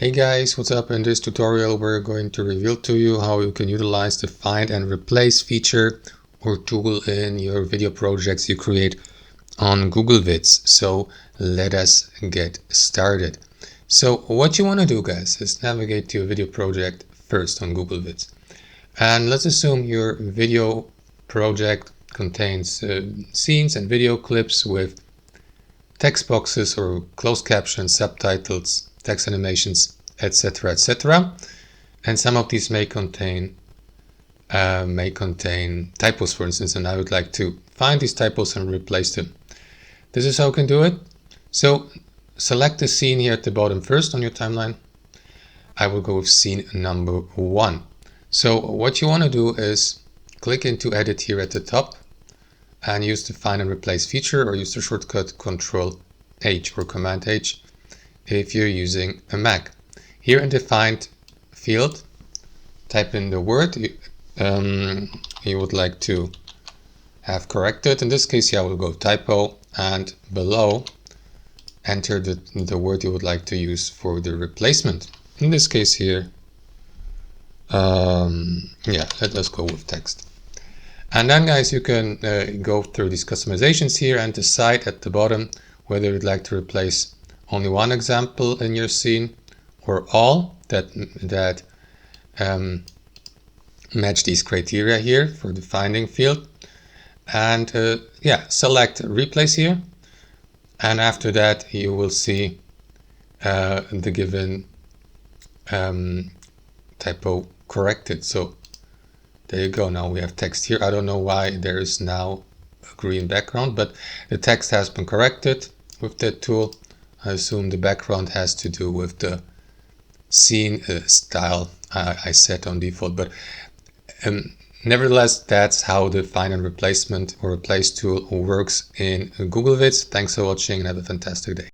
Hey guys, what's up? In this tutorial we're going to reveal to you how you can utilize the find and replace feature or tool in your video projects you create on Google Vids. So let us get started. So what you want to do, guys, is navigate to your video project first on Google Vids. And let's assume your video project contains scenes and video clips with text boxes or closed captions, subtitles, text animations, etc., etc. And some of these may contain typos, for instance, and I would like to find these typos and replace them. This is how you can do it. So select the scene here at the bottom first on your timeline. I will go with scene number 1. So what you want to do is click into edit here at the top and use the find and replace feature, or use the shortcut Control H or Command H if you're using a Mac. Here in the find field, type in the word you would like to have corrected. In this case, I will go typo, and below enter the word you would like to use for the replacement. In this case here, let us go with text. And then, guys, you can go through these customizations here and decide at the bottom whether you'd like to replace only one example in your scene or all that match these criteria here for the finding field. And select replace here, and after that you will see the given typo corrected. So there you go. Now we have text here. I don't know why there is now a green background, but the text has been corrected with that tool. I assume the background has to do with the scene style I set on default, but nevertheless, that's how the find and replacement or replace tool works in Google Vids. Thanks for watching and have a fantastic day.